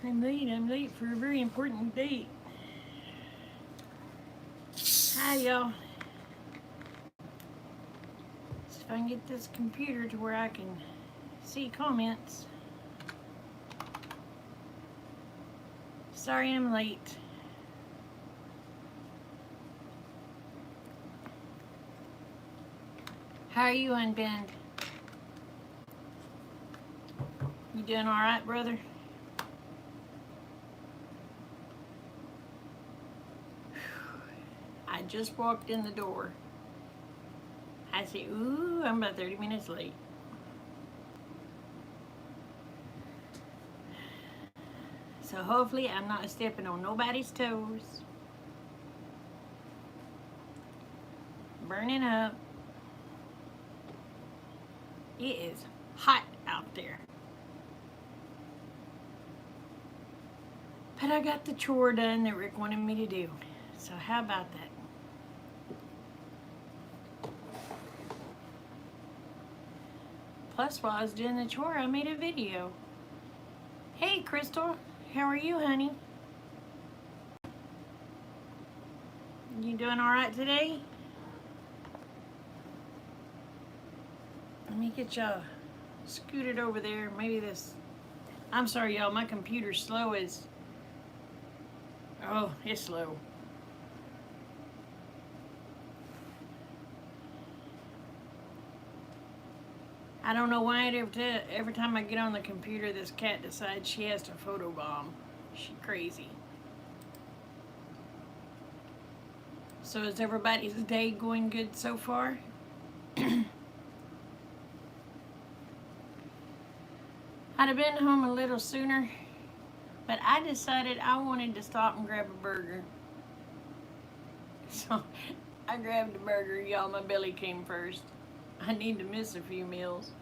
I'm late for a very important date. Hi, y'all. See if I can get this computer to where I can see comments. Sorry I'm late. How are you, Unbend? You doing all right, brother? I just walked in the door. I say, ooh, I'm about 30 minutes late. So hopefully I'm not stepping on nobody's toes. Burning up. It is hot out there. But I got the chore done that Rick wanted me to do. So how about that? Plus, while I was doing the chore, I made a video. Hey, Crystal. How are you, honey? You doing all right today? Let me get y'all scooted over there. Maybe this... I'm sorry, y'all. My computer's slow as... Oh, it's slow. I don't know why every time I get on the computer, this cat decides she has to photobomb. She's crazy. So is everybody's day going good so far? I'd have been home a little sooner, but I decided I wanted to stop and grab a burger. So I grabbed a burger. Y'all, my belly came first. I need to miss a few meals.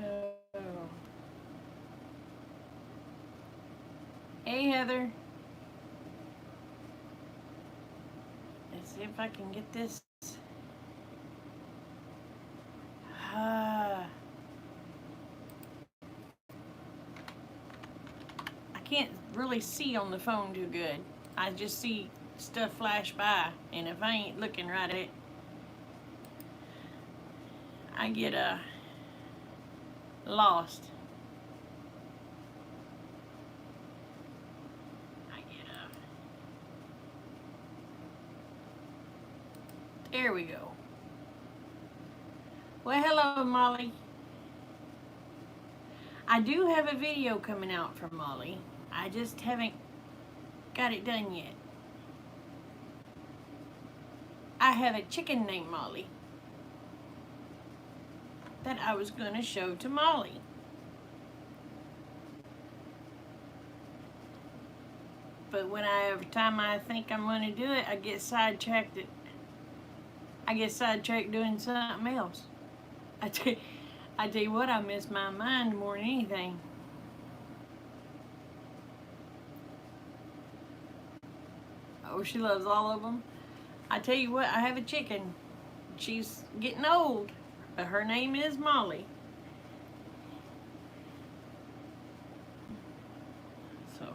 Oh. Hey, Heather. Let's see if I can get this. I can't really see on the phone too good. I just see stuff flash by, and if I ain't looking right at it, I get lost. There we go. Well, hello, Molly. I do have a video coming out from Molly. I just haven't got it done yet. I have a chicken named Molly that I was going to show to Molly. But every time I think I'm going to do it, I get sidetracked. I get sidetracked doing something else. I tell you what, I miss my mind more than anything. Oh, she loves all of them. I tell you what, I have a chicken. She's getting old, but her name is Molly. So,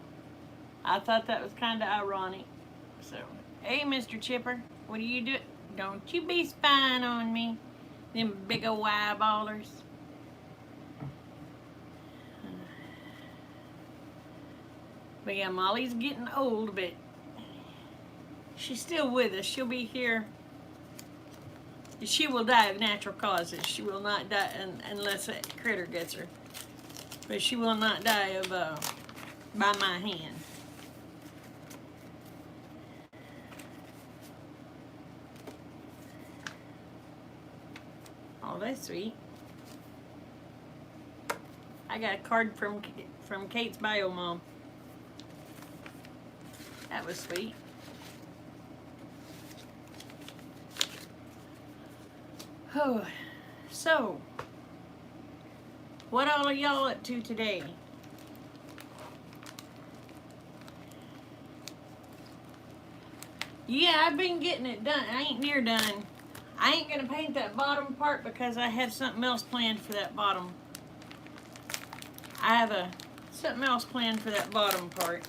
I thought that was kind of ironic. So, hey, Mr. Chipper, what are you doing? Don't you be spying on me, them big ol' eyeballers. But yeah, Molly's getting old, but she's still with us. She'll be here. She will die of natural causes. She will not die unless a critter gets her. But she will not die of by my hand. Oh, that's sweet. I got a card from Kate's bio mom. That was sweet. Oh, so what all are y'all up to today? Yeah, I've been getting it done. I ain't near done. I ain't gonna paint that bottom part because I have something else planned for that bottom. I have something else planned for that bottom part.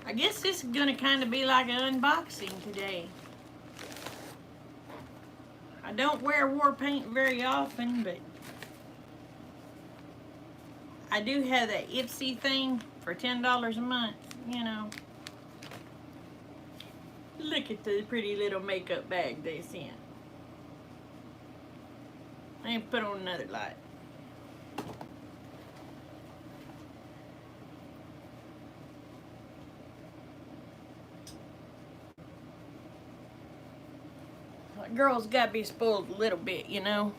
I guess this is gonna kind of be like an unboxing today. I don't wear war paint very often, but I do have that Ipsy thing for $10 a month, you know. Look at the pretty little makeup bag they sent. Let me put on another light. Girls gotta be spoiled a little bit, you know.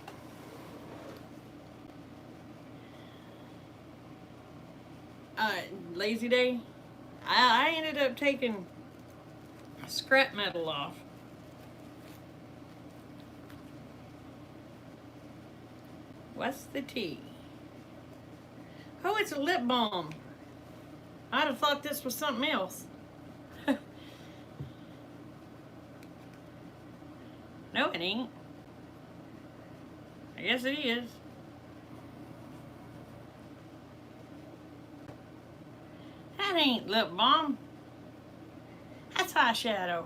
Lazy day. I ended up taking scrap metal off. What's the tea? Oh, it's a lip balm. I'd have thought this was something else. No, it ain't. I guess it is. That ain't lip balm. That's eyeshadow.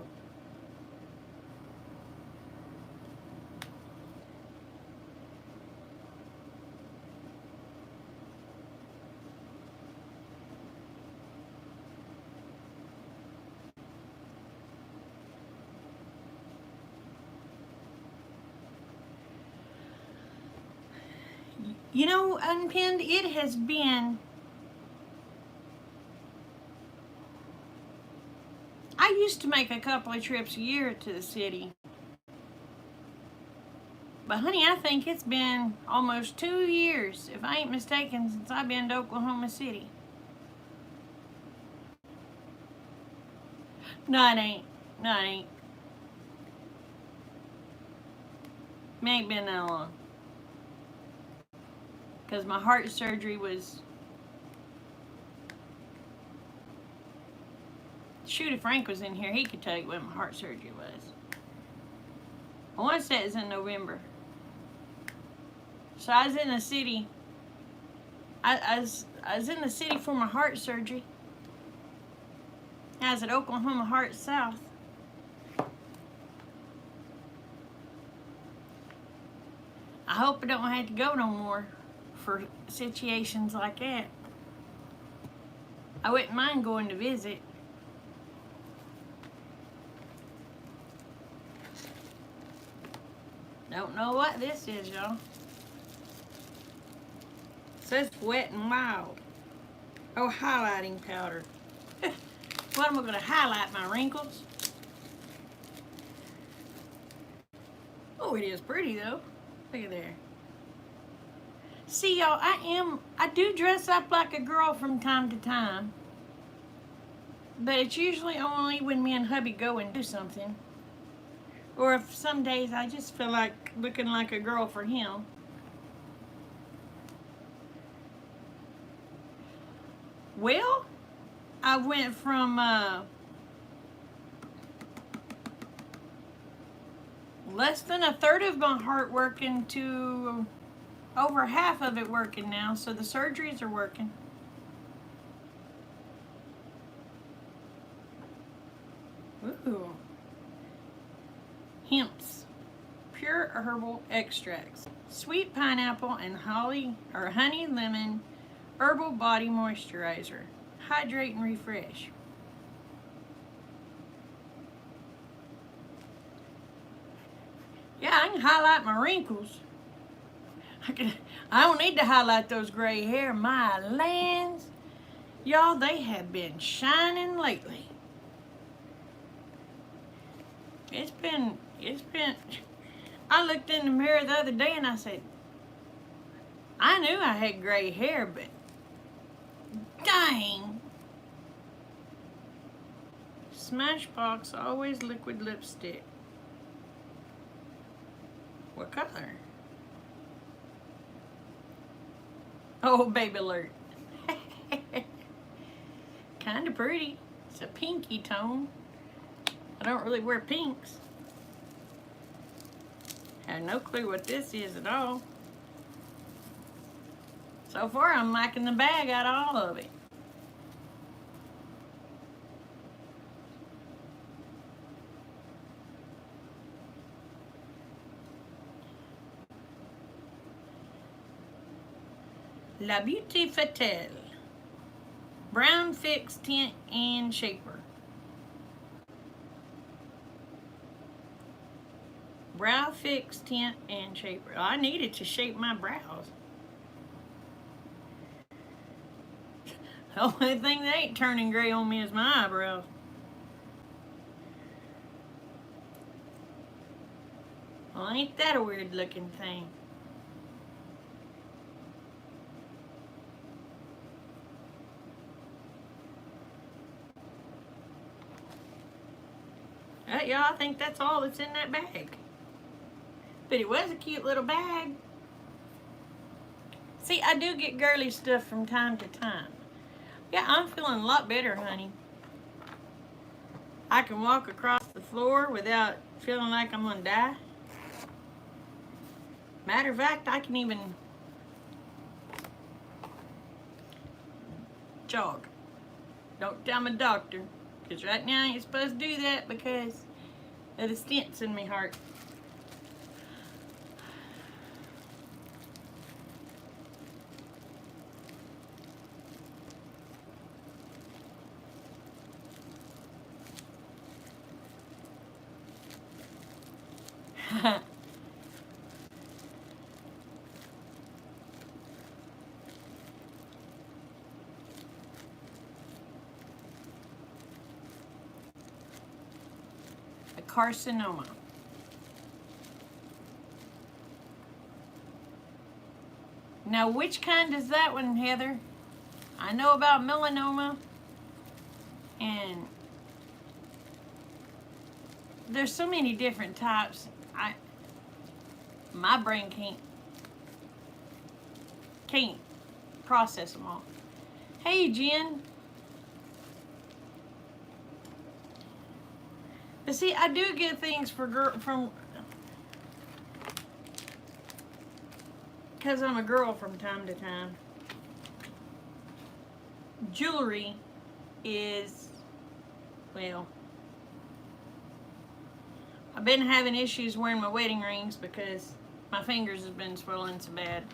You know, Unpinned, it has been... I used to make a couple of trips a year to the city. But honey, I think it's been almost 2 years, if I ain't mistaken, since I've been to Oklahoma City. No, it ain't. No, it ain't. It ain't been that long. Because my heart surgery was... Shoot, if Frank was in here, he could tell you when my heart surgery was. I want to say it was in November. So I was in the city. I was in the city for my heart surgery. I was at Oklahoma Heart South. I hope I don't have to go no more for situations like that. I wouldn't mind going to visit. Don't know what this is, y'all. It says Wet and Wild. Oh, highlighting powder. What am I going to highlight? My wrinkles? Oh, it is pretty though. Look at there. See, y'all, I do dress up like a girl from time to time. But it's usually only when me and hubby go and do something. Or if some days I just feel like looking like a girl for him. Well, I went from less than a third of my heart working to over half of it working now, so the surgeries are working. Ooh. Hemp's pure herbal extracts, sweet pineapple and holly or honey lemon herbal body moisturizer. Hydrate and refresh. Yeah, I can highlight my wrinkles. I don't need to highlight those gray hair. My lands, y'all, they have been shining lately. It's been, I looked in the mirror the other day and I said, I knew I had gray hair, but dang. Smashbox Always Liquid Lipstick. What color? Oh, baby alert. Kinda pretty. It's a pinky tone. I don't really wear pinks. Have no clue what this is at all. So far, I'm liking the bag out of all of it. La Beauté Fatale. Brown Fix Tint and Shaper. Brow Fix Tint and Shaper. I needed to shape my brows. The only thing that ain't turning gray on me is my eyebrows. Well, ain't that a weird looking thing? Yeah, I think that's all that's in that bag. But it was a cute little bag. See, I do get girly stuff from time to time. Yeah, I'm feeling a lot better, honey. I can walk across the floor without feeling like I'm gonna die. Matter of fact, I can even jog. Don't tell my doctor, because right now I ain't supposed to do that because of the stents in my heart. A carcinoma. Now, which kind is that one, Heather? I know about melanoma, and there's so many different types. My brain can't process them all. Hey, Jen. But see, I do get things from because I'm a girl from time to time. Jewelry is, well, I've been having issues wearing my wedding rings because my fingers have been swelling so bad.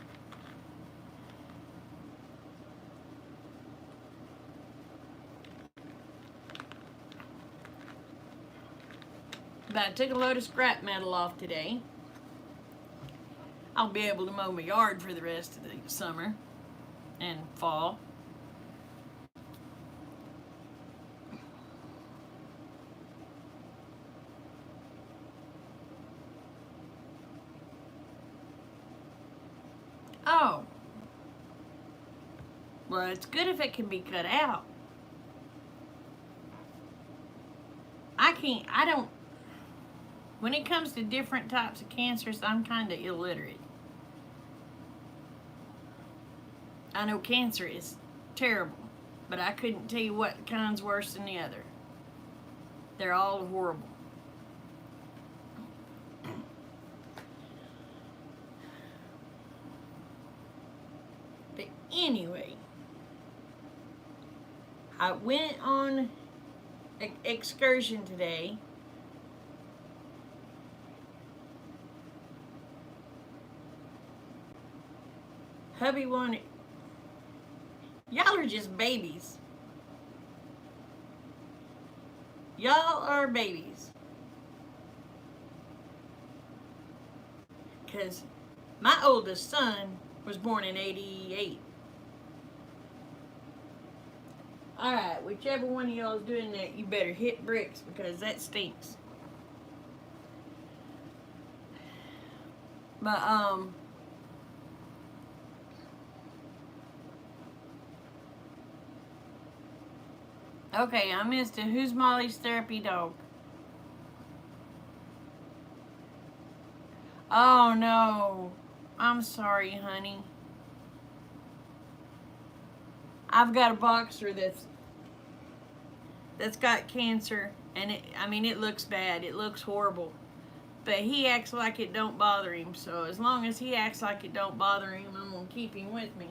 But I took a load of scrap metal off today. I'll be able to mow my yard for the rest of the summer and fall. Oh. Well, it's good if it can be cut out. I don't, when it comes to different types of cancers, I'm kind of illiterate. I know cancer is terrible, but I couldn't tell you what kind's worse than the other. They're all horrible. But anyway, I went on an excursion today. Hubby wanted, y'all are just babies. Y'all are babies. Because my oldest son was born in 88. Alright, whichever one of y'all is doing that, you better hit bricks because that stinks. But, okay, I missed it. Who's Molly's therapy dog? Oh, no. I'm sorry, honey. I've got a boxer that's that's got cancer, and I mean, it looks bad. It looks horrible. But he acts like it don't bother him. So as long as he acts like it don't bother him, I'm gonna keep him with me.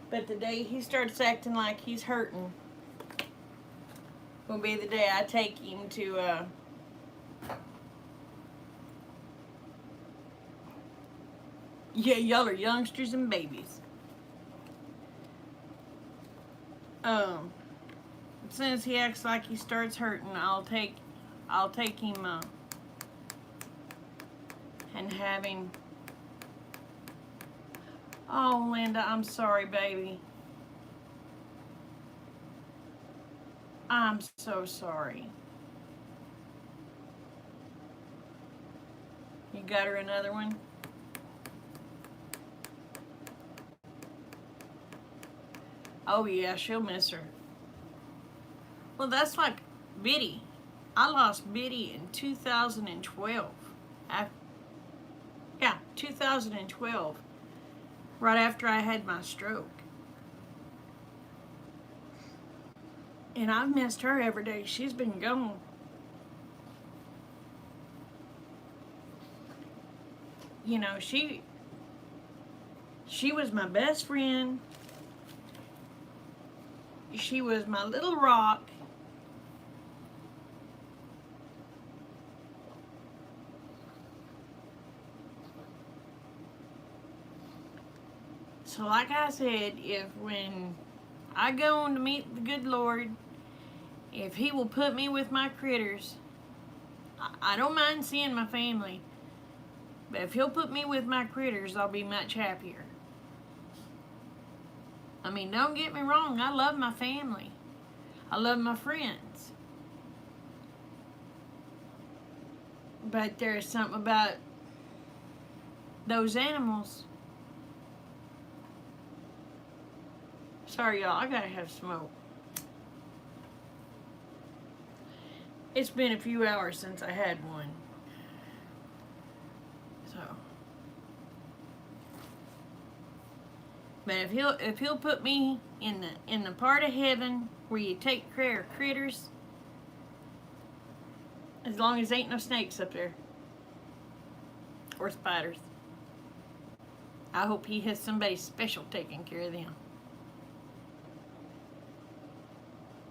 But the day he starts acting like he's hurting will be the day I take him to yeah, y'all are youngsters and babies. As soon as he acts like he starts hurting, I'll take him and have him. Oh, Linda, I'm sorry, baby. I'm so sorry. You got her another one? Oh yeah, she'll miss her. Well, that's like Biddy. I lost Biddy in 2012. Yeah, 2012. Right after I had my stroke. And I've missed her every day she's been gone. You know, she was my best friend. She was my little rock. So like I said, if when I go on to meet the good Lord, if he will put me with my critters, I don't mind seeing my family. But if he'll put me with my critters, I'll be much happier. I mean, don't get me wrong, I love my family. I love my friends. But there's something about those animals. Sorry, y'all, I gotta have smoke. It's been a few hours since I had one. So. But if he'll put me in the part of heaven where you take care of critters, as long as ain't no snakes up there. Or spiders. I hope he has somebody special taking care of them.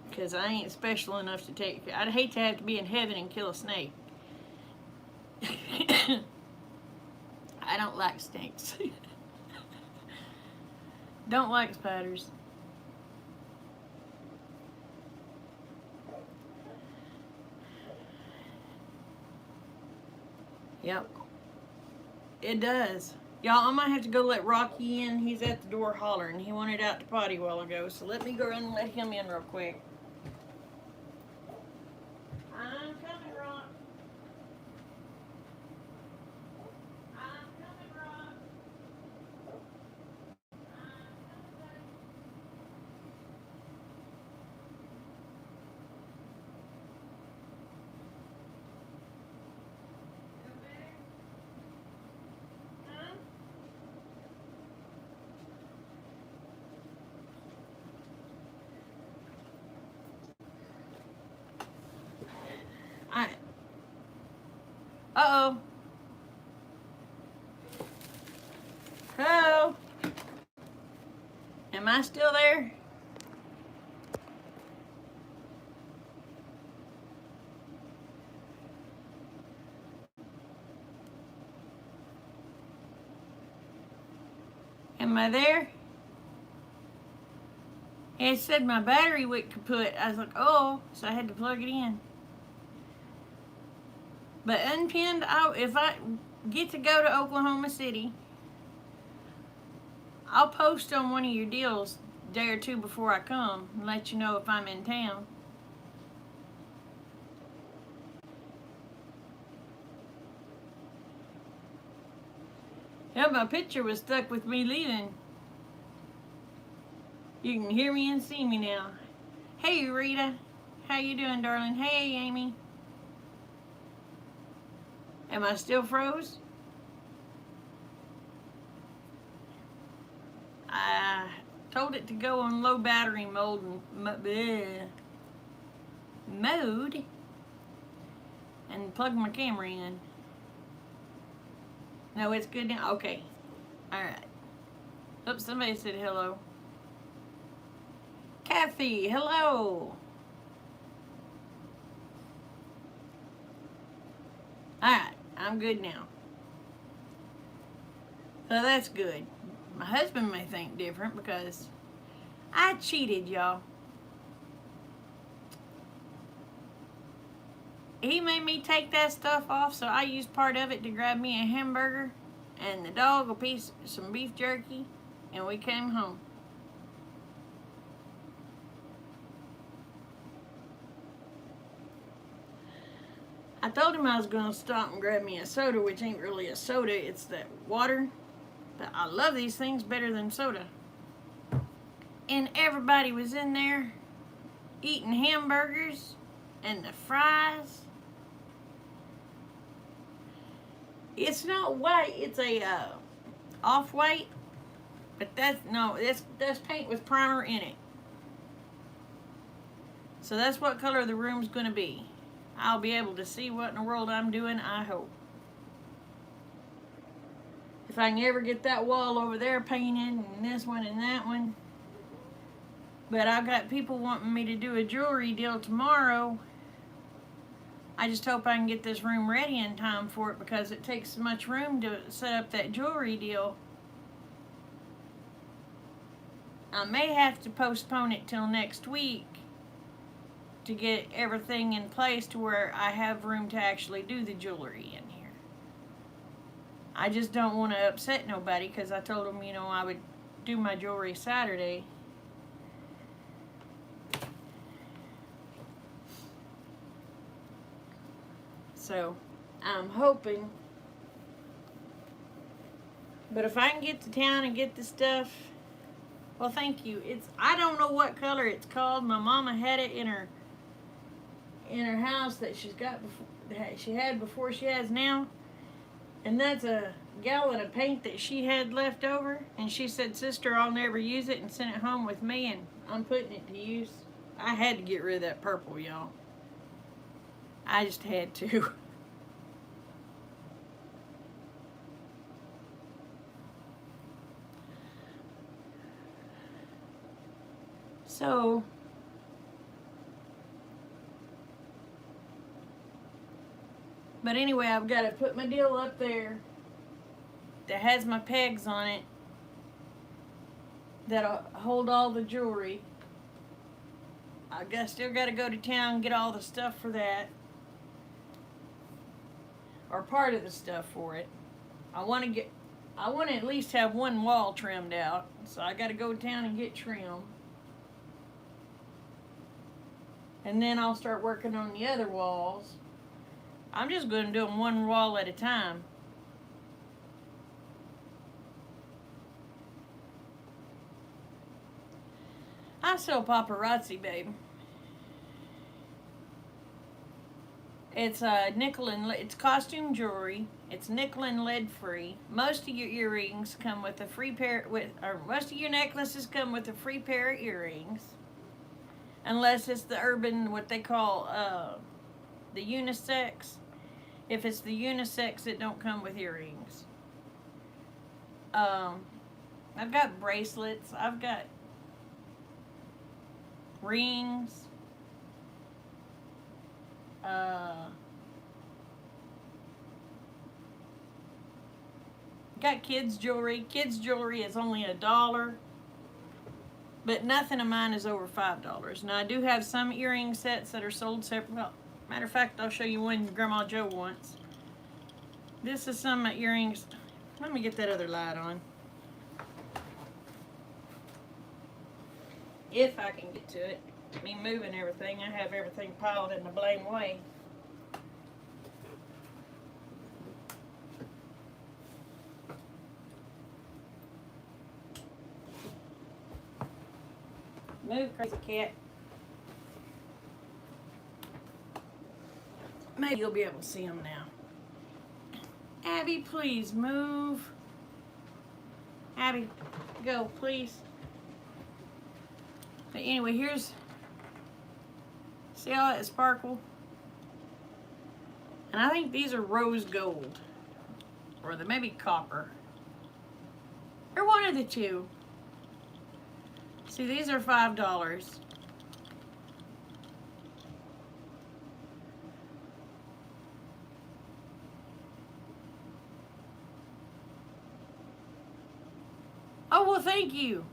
Because I ain't special enough to take care. I'd hate to have to be in heaven and kill a snake. I don't like snakes. Don't like spiders. Yep. It does. Y'all, I might have to go let Rocky in. He's at the door hollering. He wanted out to potty a while ago. So let me go and let him in real quick. I'm coming, Rock. I'm coming, Rock. Uh-oh. Hello? Am I still there? Am I there? It said my battery went kaput. I was like, oh, so I had to plug it in. But Unpinned, if I get to go to Oklahoma City, I'll post on one of your deals a day or two before I come and let you know if I'm in town. Yeah, my picture was stuck with me leaving. You can hear me and see me now. Hey, Rita. How you doing, darling? Hey, Amy. Am I still froze? I told it to go on low battery mode and bleh. mode and plug my camera in. No, it's good now. Okay. Alright. Oops, somebody said hello. Kathy, hello. Alright, I'm good now. So that's good. My husband may think different because I cheated, y'all. He made me take that stuff off, so I used part of it to grab me a hamburger and the dog a piece, some beef jerky, and we came home. I told him I was going to stop and grab me a soda, which ain't really a soda, it's that water. But I love these things better than soda. And everybody was in there eating hamburgers and the fries. It's not white, it's a off-white. But that's paint with primer in it. So that's what color the room's going to be. I'll be able to see what in the world I'm doing, I hope. If I can ever get that wall over there painted, and this one and that one. But I've got people wanting me to do a jewelry deal tomorrow. I just hope I can get this room ready in time for it because it takes so much room to set up that jewelry deal. I may have to postpone it till next week to get everything in place to where I have room to actually do the jewelry in here. I just don't want to upset nobody because I told them, you know, I would do my jewelry Saturday. So, I'm hoping. But if I can get to town and get the stuff, well, thank you. I don't know what color it's called. My mama had it in her house that she had before she has now. And that's a gallon of paint that she had left over. And she said, sister, I'll never use it, and sent it home with me, and I'm putting it to use. I had to get rid of that purple, y'all. I just had to. So, but anyway, I've got to put my deal up there that has my pegs on it that'll hold all the jewelry. Still got to go to town and get all the stuff for that, or part of the stuff for it. I want to at least have one wall trimmed out, so I got to go to town and get trim. And then I'll start working on the other walls. I'm just going to do them one wall at a time. I sell paparazzi, babe. It's it's costume jewelry. It's nickel and lead free. Most of your earrings come with a free pair most of your necklaces come with a free pair of earrings. Unless it's the urban, what they call the unisex. If it's the unisex, it don't come with earrings. I've got bracelets. I've got rings. Got kids jewelry. Kids jewelry is only $1. But nothing of mine is over $5. Now, I do have some earring sets that are sold separate. Well, matter of fact, I'll show you one Grandma Joe wants. This is some of my earrings. Let me get that other light on. If I can get to it. Me moving everything, I have everything piled in the blame way. Move, crazy cat. Maybe you'll be able to see them now. Abby, please move. Abby, go, please. But anyway, here's See all that sparkle? And I think these are rose gold. Or they may be copper. Or one of the two. See, these are $5. Oh, well, thank you.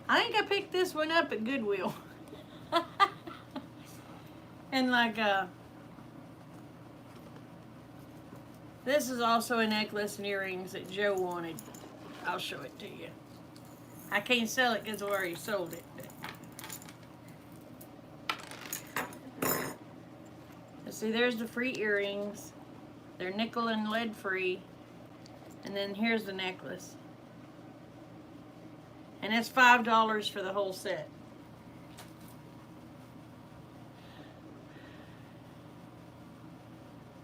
I think I picked this one up at Goodwill. And like, this is also a necklace and earrings that Joe wanted. I'll show it to you. I can't sell it because I already sold it. But see, there's the free earrings. They're nickel and lead free. And then here's the necklace. And it's $5 for the whole set.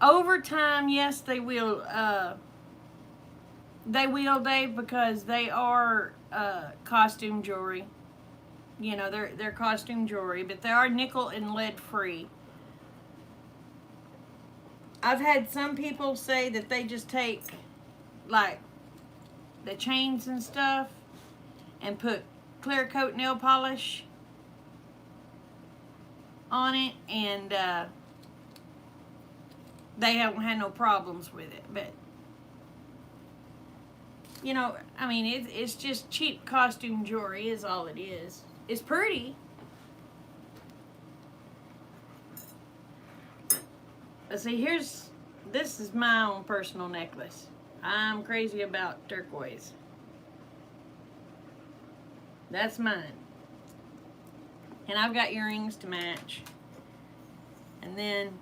Over time, yes, they will. They will, Dave, because they are costume jewelry. You know, they're costume jewelry, but they are nickel and lead free. I've had some people say that they just take, like, the chains and stuff and put clear coat nail polish on it, and they haven't had no problems with it. But, you know, I mean, it's just cheap costume jewelry is all it is. It's pretty. But see, this is my own personal necklace. I'm crazy about turquoise. That's mine. And I've got earrings to match. And then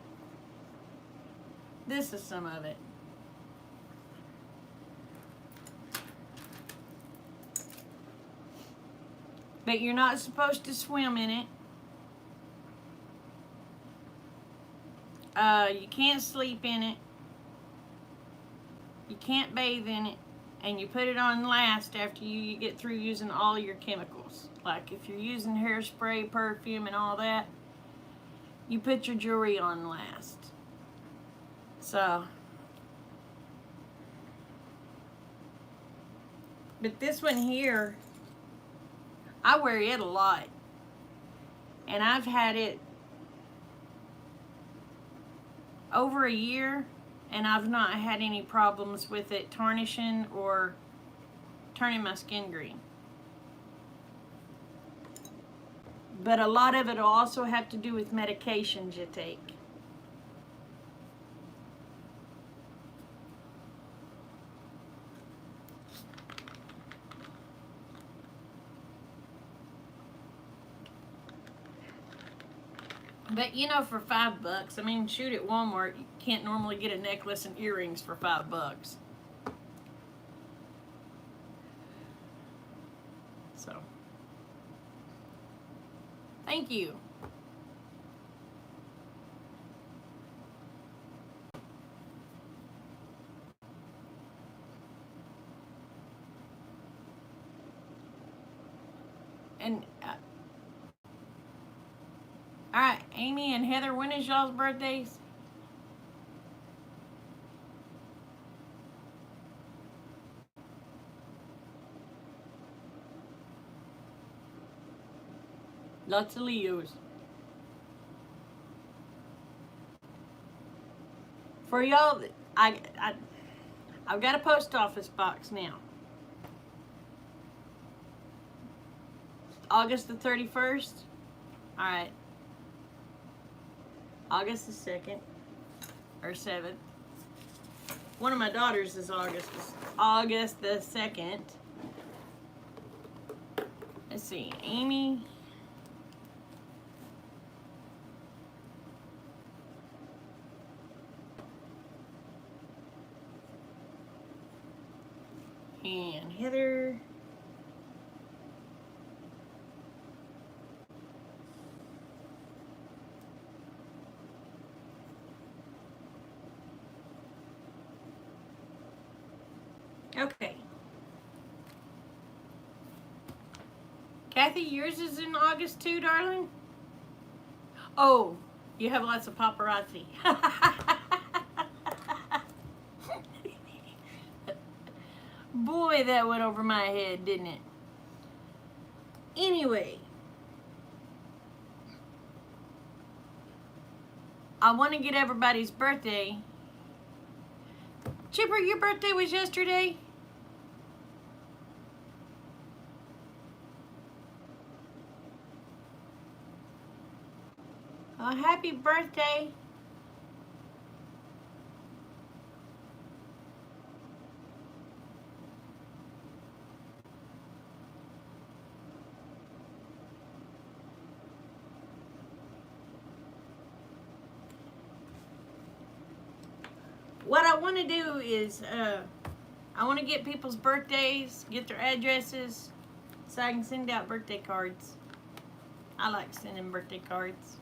this is some of it. But you're not supposed to swim in it. You can't sleep in it. You can't bathe in it. And you put it on last after you get through using all your chemicals. Like if you're using hairspray, perfume, and all that, you put your jewelry on last. So, but this one here, I wear it a lot. And I've had it over a year, and I've not had any problems with it tarnishing or turning my skin green. But a lot of it will also have to do with medications you take. But you know, for $5, I mean, shoot, at Walmart, you can't normally get a necklace and earrings for $5. So, thank you. And all right, Amy and Heather, when is y'all's birthdays? Lots of Leos. For y'all, I've got a post office box now. August the 31st. All right. August the 2nd or 7th. One of my daughters is August the 2nd. Let's see, Amy. And Heather. Okay. Kathy, yours is in August too, darling? Oh, you have lots of paparazzi. Boy, that went over my head, didn't it? Anyway, I want to get everybody's birthday. Chipper, your birthday was yesterday? Oh, happy birthday. What I want to do is, I want to get people's birthdays, get their addresses, so I can send out birthday cards. I like sending birthday cards.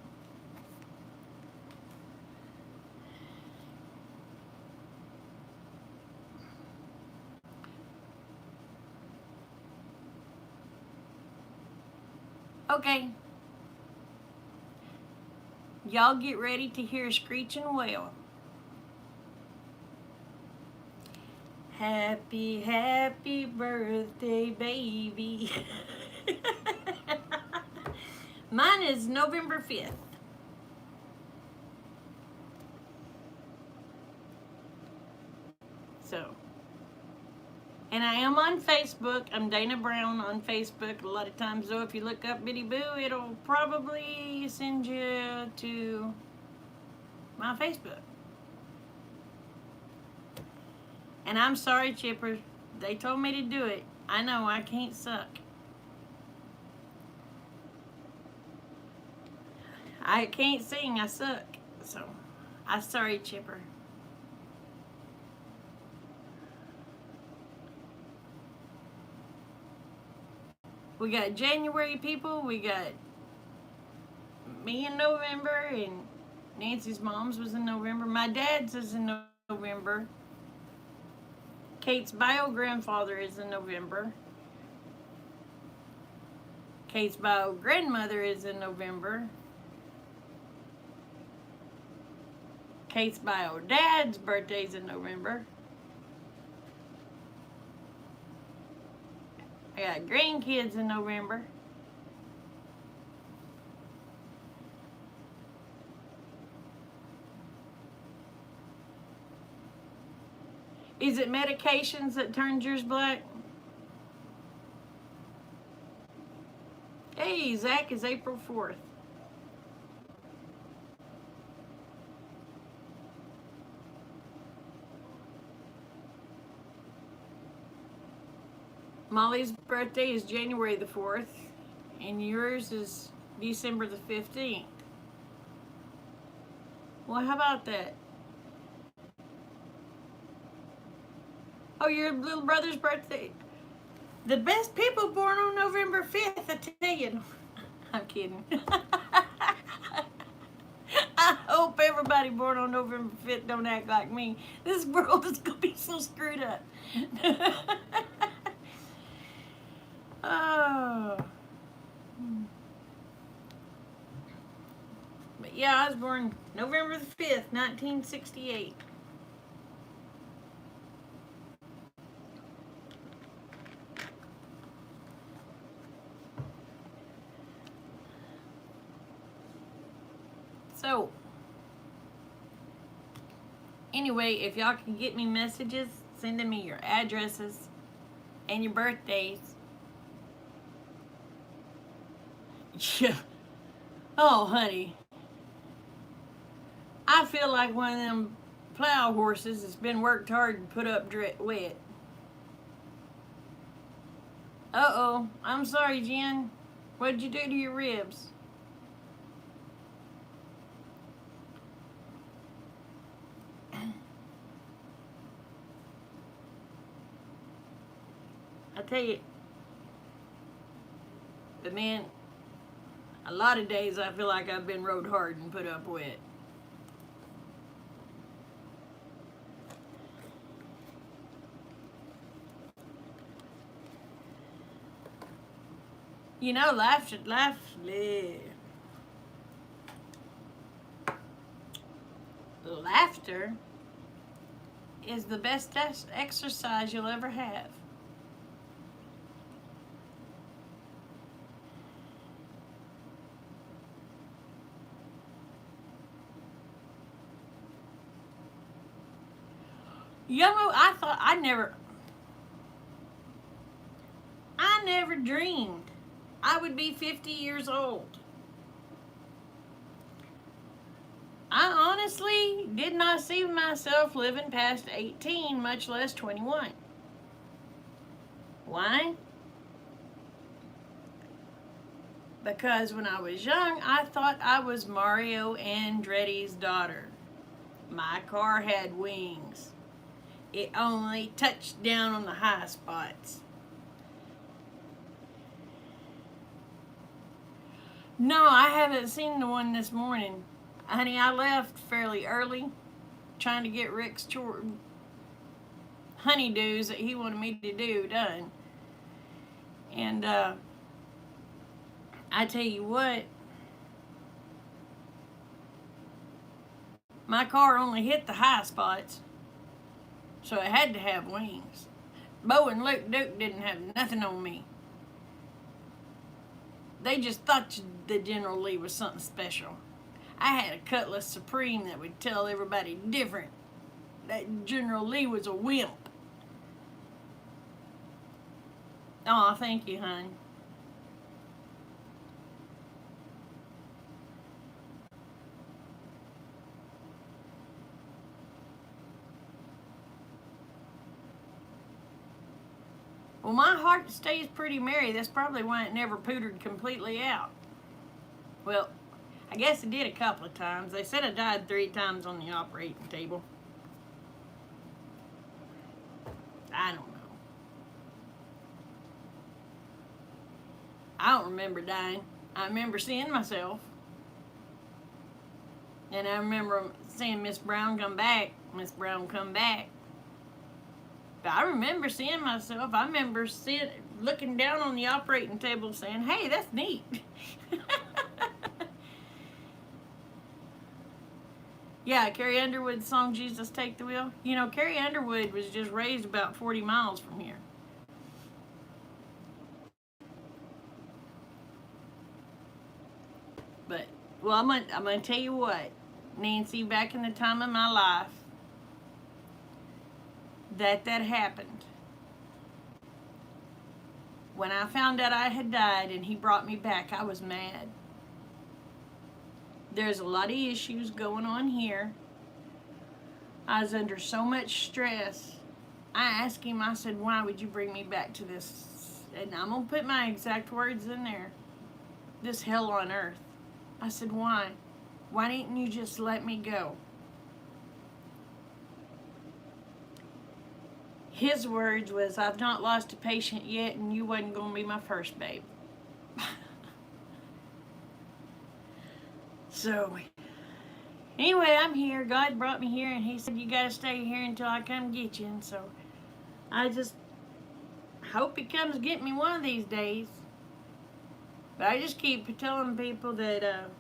Okay. Y'all get ready to hear a screeching whale. Happy, happy birthday, baby. Mine is November 5th. So, and I am on Facebook. I'm Dana Brown on Facebook. A lot of times, though, if you look up Bitty Boo, it'll probably send you to my Facebook. And I'm sorry, Chipper. They told me to do it. I know, I can't suck. I can't sing, I suck. So, I'm sorry, Chipper. We got January people. We got me in November, and Nancy's mom's was in November. My dad's is in November. Kate's bio-grandfather is in November. Kate's bio-grandmother is in November. Kate's bio-dad's birthday's in November. I got grandkids in November. Is it medications that turned yours black? Hey, Zach is April 4th. Molly's birthday is January the 4th, and yours is December the 15th. Well, how about that? Oh, your little brother's birthday. The best people born on November 5th, I tell you. I'm kidding. I hope everybody born on November 5th don't act like me. This world is going to be so screwed up. Oh. But yeah, I was born November the 5th, 1968. So, anyway, if y'all can get me messages, sending me your addresses and your birthdays. Yeah. Oh, honey. I feel like one of them plow horses that's been worked hard and put up wet. Uh-oh. I'm sorry, Jen. What'd you do to your ribs? I tell you, but man, a lot of days I feel like I've been rode hard and put up wet. You know, laughter is the best exercise you'll ever have. You know, I never dreamed I would be 50 years old. I honestly did not see myself living past 18, much less 21. Why? Because when I was young, I thought I was Mario Andretti's daughter. My car had wings. It only touched down on the high spots. No, I haven't seen the one this morning. Honey, I left fairly early trying to get Rick's honeydews that he wanted me to do done. And I tell you what, my car only hit the high spots, so it had to have wings. Bo and Luke Duke didn't have nothing on me. They just thought the General Lee was something special. I had a Cutlass Supreme that would tell everybody different. That General Lee was a wimp. Aw, thank you, hon. Well, my heart stays pretty merry. That's probably why it never pootered completely out. Well, I guess it did a couple of times. They said I died 3 times on the operating table. I don't know. I don't remember dying. I remember seeing myself. And I remember seeing Miss Brown come back. Miss Brown come back. But I remember seeing myself. I remember looking down on the operating table saying, hey, that's neat. Yeah, Carrie Underwood's song, Jesus Take the Wheel. You know, Carrie Underwood was just raised about 40 miles from here. But, well, I'm gonna tell you what, Nancy, back in the time of my life that happened, when I found out I had died and he brought me back, I was mad. There's a lot of issues going on here. I was under so much stress. I asked him, I said, why would you bring me back to this? And I'm going to put my exact words in there. This hell on earth. I said, why? Why didn't you just let me go? His words was, I've not lost a patient yet, and you wasn't going to be my first, babe. So, anyway, I'm here. God brought me here, and he said, you got to stay here until I come get you. And so, I just hope he comes get me one of these days. But I just keep telling people that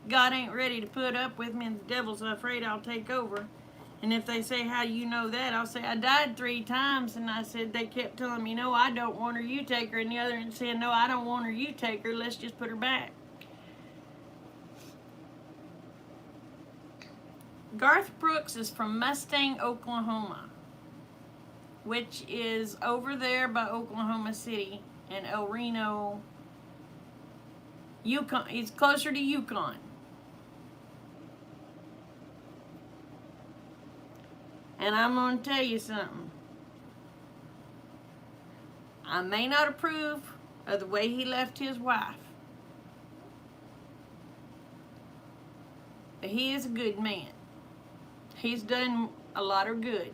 God ain't ready to put up with me, and the devil's afraid I'll take over. And if they say, how you know that? I'll say, I died 3 times. And I said, they kept telling me, no, I don't want her, you take her. And the other one said, no, I don't want her, you take her. Let's just put her back. Garth Brooks is from Mustang, Oklahoma, which is over there by Oklahoma City and El Reno, Yukon. He's closer to Yukon. And I'm going to tell you something. I may not approve of the way he left his wife, but he is a good man. He's done a lot of good.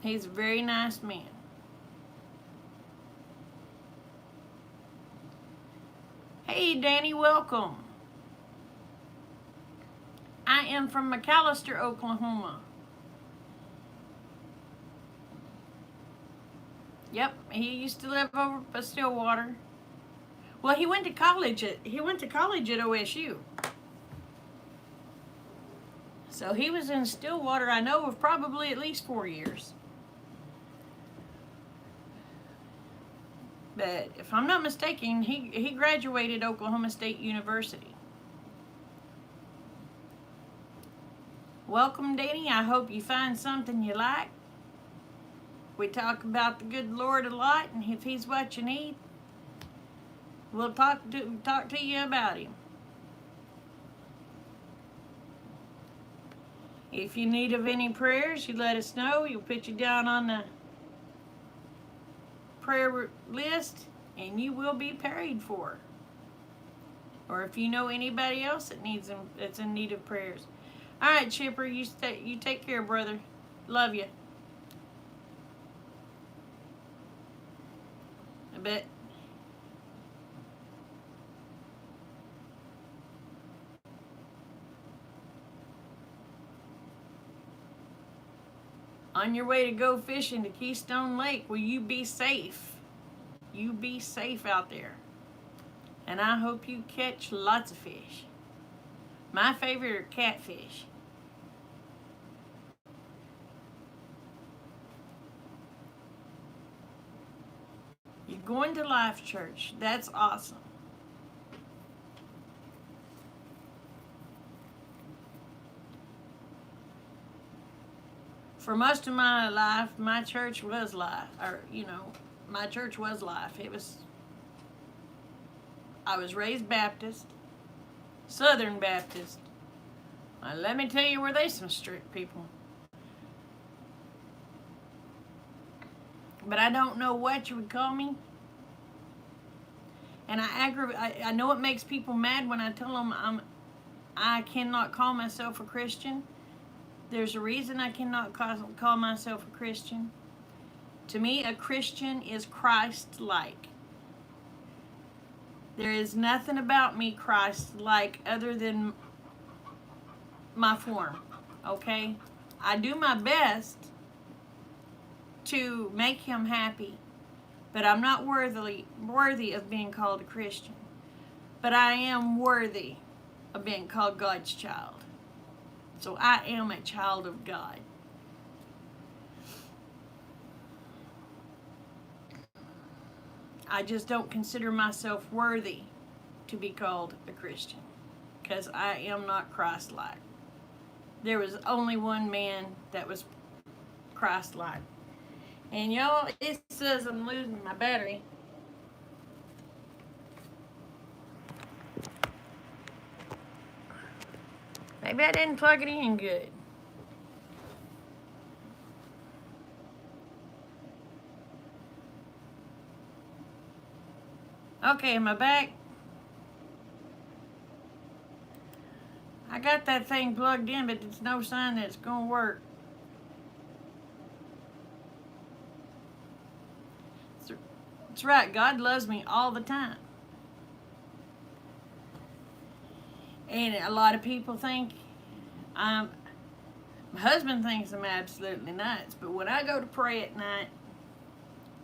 He's a very nice man. Hey, Danny, welcome. I am from McAlester, Oklahoma. Yep, he used to live over by Stillwater. Well, he went to college at OSU. So he was in Stillwater, I know, of probably at least 4 years. But if I'm not mistaken, he graduated Oklahoma State University. Welcome, Danny. I hope you find something you like. We talk about the good Lord a lot, and if he's what you need, we'll talk to you about him. If you need of any prayers, you let us know. You'll put you down on the prayer list, and you will be prayed for. Or if you know anybody else that's in need of prayers. All right, Chipper, you take care, brother. Love you. I bet. On your way to go fishing to Keystone Lake, will you be safe? You be safe out there. And I hope you catch lots of fish. My favorite are catfish. You're going to Life Church. That's awesome. For most of my life, my church was life. My church was life. I was raised Baptist, Southern Baptist. Let me tell you, were they some strict people. But I don't know what you would call me. And I know it makes people mad when I tell them I cannot call myself a Christian. There's a reason I cannot call myself a Christian. To me, a Christian is Christ-like. There is nothing about me Christ-like other than my form, okay? I do my best to make him happy, but I'm not worthy of being called a Christian. But I am worthy of being called God's child. So I am a child of God. I just don't consider myself worthy to be called a Christian because I am not Christ-like. There was only one man that was Christ-like. And y'all, it says I'm losing my battery. Maybe I didn't plug it in good. Okay, am I back? I got that thing plugged in, but it's no sign that it's going to work. That's right, God loves me all the time. And a lot of people think my husband thinks I'm absolutely nuts, but when I go to pray at night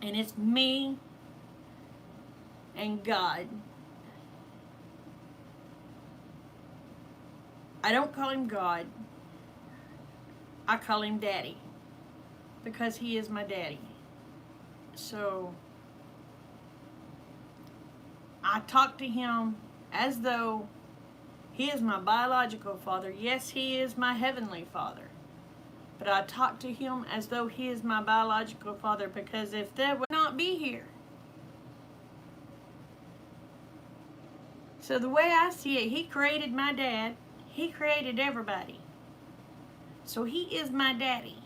and it's me and God, I don't call him God, I call him Daddy, because he is my daddy. So I talk to him as though he is my biological father. Yes, he is my heavenly father. But I talk to him as though he is my biological father, because if that would not be here. So the way I see it, he created my dad. He created everybody. So he is my daddy.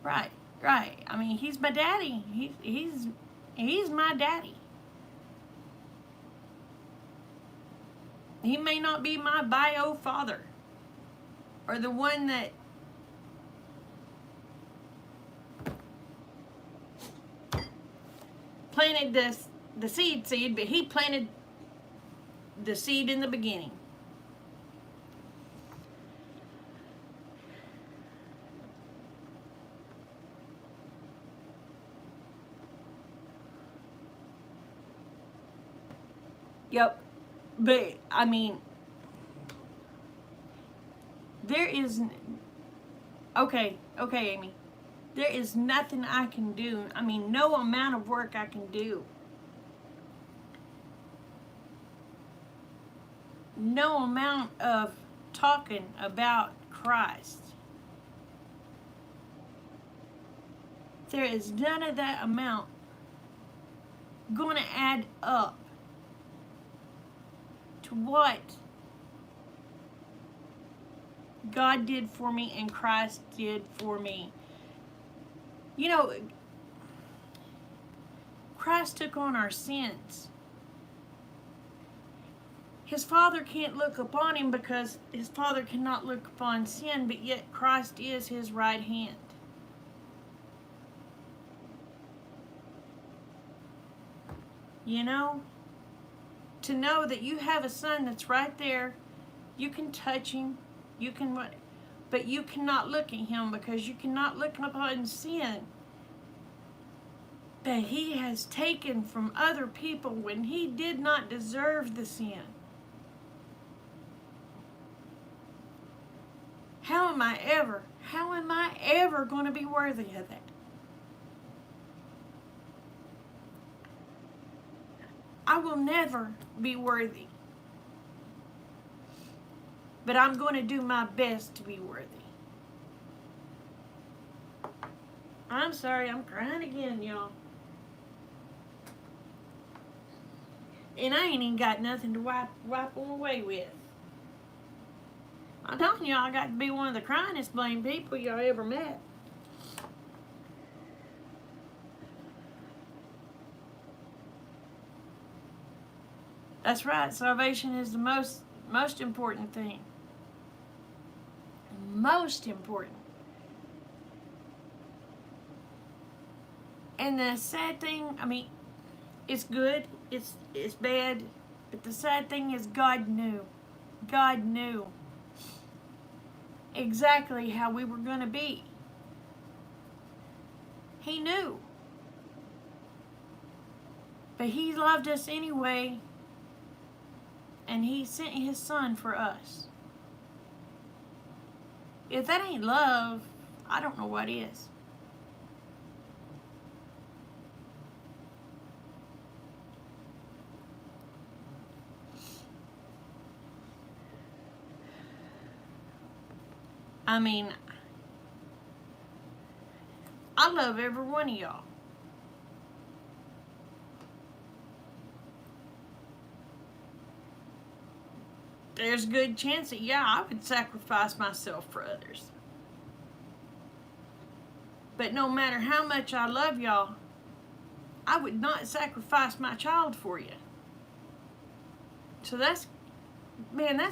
Right. I mean, he's my daddy. He's my daddy. He may not be my bio father, or the one that planted the seed, but he planted the seed in the beginning. Yep. But, I mean, there is, okay, Amy. There is nothing I can do. I mean, no amount of work I can do. No amount of talking about Christ. There is none of that amount going to add up to what God did for me and Christ did for me. You know, Christ took on our sins. His Father can't look upon him because his Father cannot look upon sin, but yet Christ is his right hand. You know, to know that you have a son that's right there, you can touch him, you can, but you cannot look at him because you cannot look upon sin that he has taken from other people when he did not deserve the sin. How am I ever going to be worthy of that? I will never be worthy. But I'm going to do my best to be worthy. I'm sorry, I'm crying again, y'all. And I ain't even got nothing to wipe them away with. I'm telling y'all, I got to be one of the cryingest blame people y'all ever met. That's right, salvation is the most important thing. Most important. And the sad thing, I mean, it's good, it's bad, but the sad thing is God knew. God knew exactly how we were going to be. He knew. But he loved us anyway, and he sent his son for us. If that ain't love, I don't know what is. I mean, I love every one of y'all. There's a good chance that, yeah, I would sacrifice myself for others. But no matter how much I love y'all, I would not sacrifice my child for you. So that's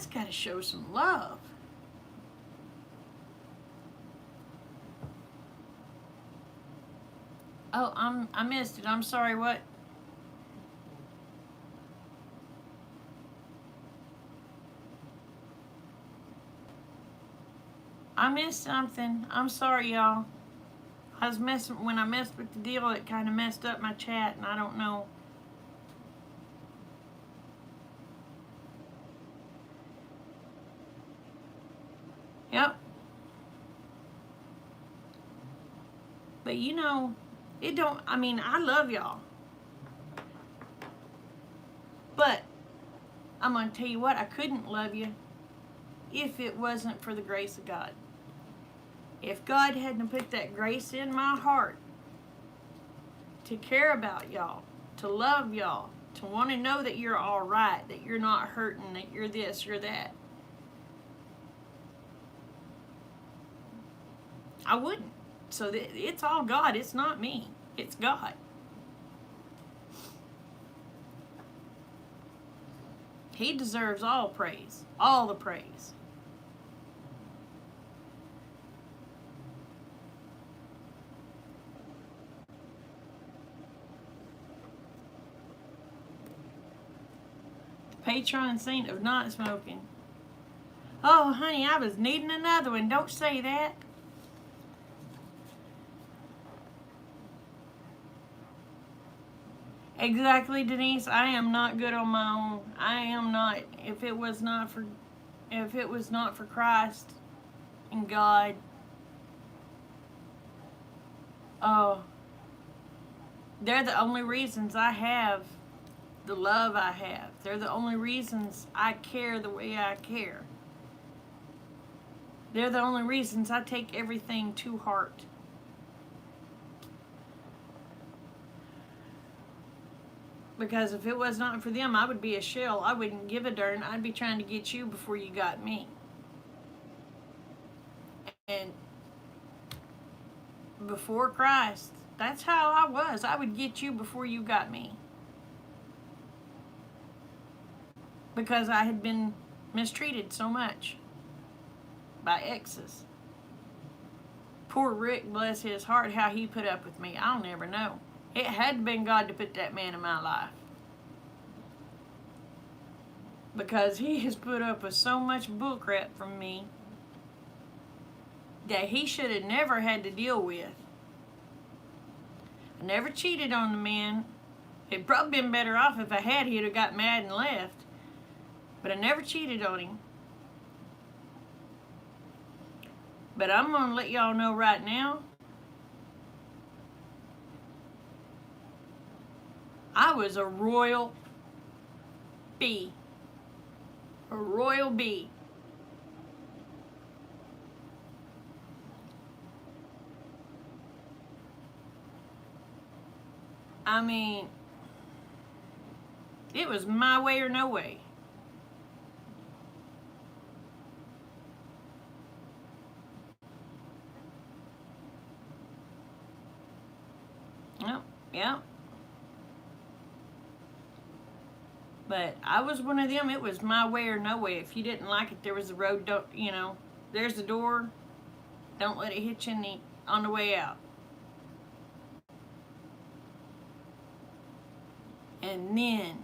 got to show some love. Oh, I missed it. I'm sorry, what? I missed something. I'm sorry, y'all. When I messed with the deal, it kind of messed up my chat, and I don't know. Yep. But you know, I love y'all. But I'm going to tell you what, I couldn't love you if it wasn't for the grace of God. If God hadn't put that grace in my heart to care about y'all, to love y'all, to want to know that you're all right, that you're not hurting, that you're this, you're that, I wouldn't. So it's all God. It's not me. It's God. He deserves all praise. All the praise. Patron saint of not smoking. Oh, honey, I was needing another one. Don't say that. Exactly, Denise. I am not good on my own. I am not. If it was not for Christ and God, oh, they're the only reasons I have the love I have. They're the only reasons I care the way I care. They're the only reasons I take everything to heart. Because if it was not for them, I would be a shell. I wouldn't give a darn. I'd be trying to get you before you got me. And before Christ, that's how I was. I would get you before you got me. Because I had been mistreated so much by exes. Poor Rick, bless his heart, how he put up with me, I'll never know. It had been God to put that man in my life. Because he has put up with so much bullcrap from me that he should have never had to deal with. I never cheated on the man. It'd probably been better off if I had. He'd have got mad and left. But I never cheated on him. But I'm going to let y'all know right now, I was a royal bee. A royal bee. I mean, it was my way or no way. Yep. But I was one of them. It was my way or no way. If you didn't like it, there was the road. Don't, there's the door. Don't let it hit you on the way out. And then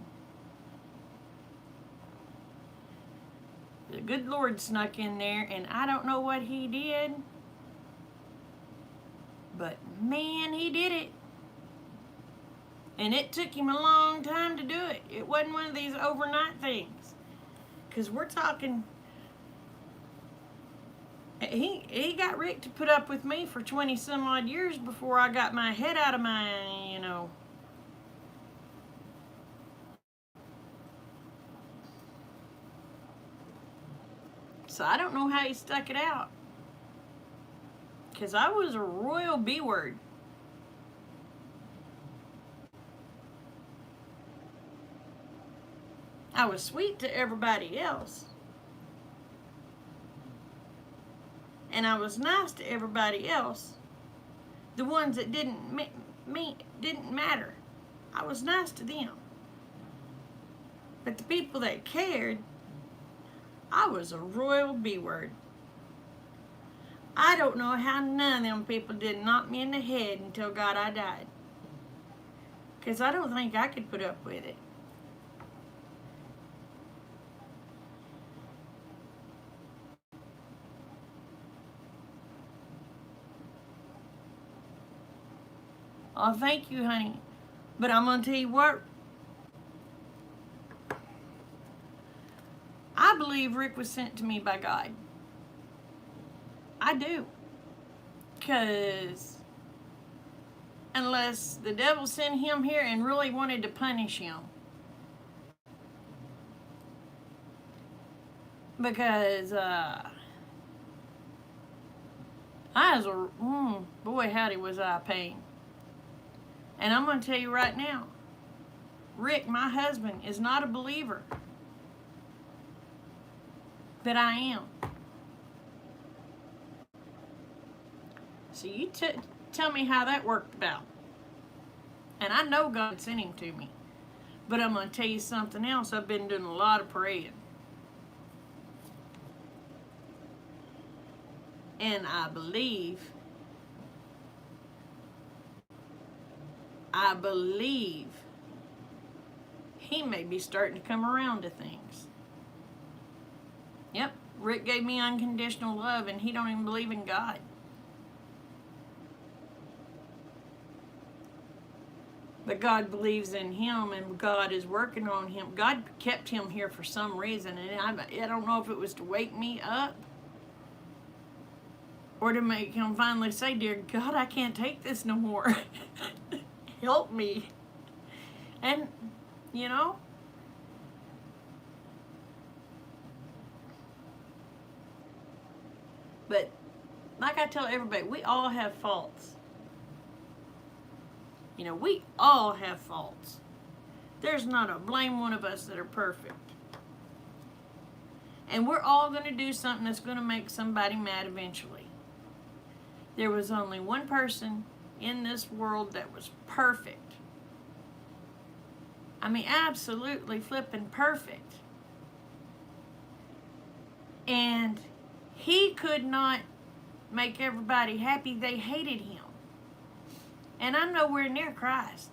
the good Lord snuck in there, and I don't know what he did, but man, he did it. And it took him a long time to do it. It wasn't one of these overnight things. Because we're talking, he got Rick to put up with me for 20 some odd years before I got my head out of my, So I don't know how he stuck it out. Because I was a royal B-word. I was sweet to everybody else. And I was nice to everybody else. The ones that didn't matter. I was nice to them. But the people that cared, I was a royal B-word. I don't know how none of them people didn't knock me in the head until God I died. Because I don't think I could put up with it. Oh, thank you, honey. But I'm going to tell you what. I believe Rick was sent to me by God. I do. Because unless the devil sent him here and really wanted to punish him. Because I was boy howdy was I a pain. And I'm going to tell you right now, Rick, my husband, is not a believer. But I am. So you tell me how that worked about. And I know God sent him to me. But I'm going to tell you something else. I've been doing a lot of praying. And I believe he may be starting to come around to things. Yep, Rick gave me unconditional love, and he don't even believe in God. But God believes in him, and God is working on him. God kept him here for some reason, and I don't know if it was to wake me up or to make him finally say, "Dear God, I can't take this no more. Help me." And, you know, but like I tell everybody, we all have faults. You know, we all have faults. There's not a blame one of us that are perfect. And we're all going to do something that's going to make somebody mad eventually. There was only one person in this world that was perfect. I mean, absolutely flipping perfect. And he could not make everybody happy. They hated him. And I'm nowhere near Christ.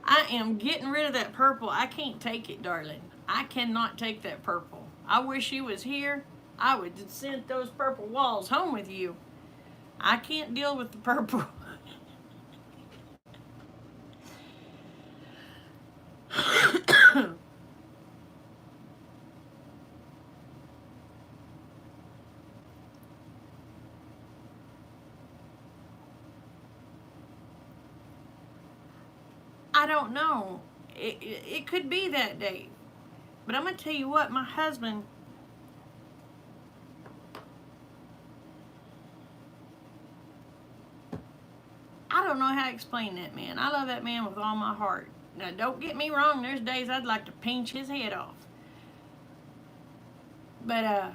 I am getting rid of that purple. I can't take it, darling. I cannot take that purple. I wish you was here. I would have sent those purple walls home with you. I can't deal with the purple. I don't know. It could be that day. But I'm going to tell you what, my husband, I don't know how to explain that man. I love that man with all my heart. Now, don't get me wrong, there's days I'd like to pinch his head off. But,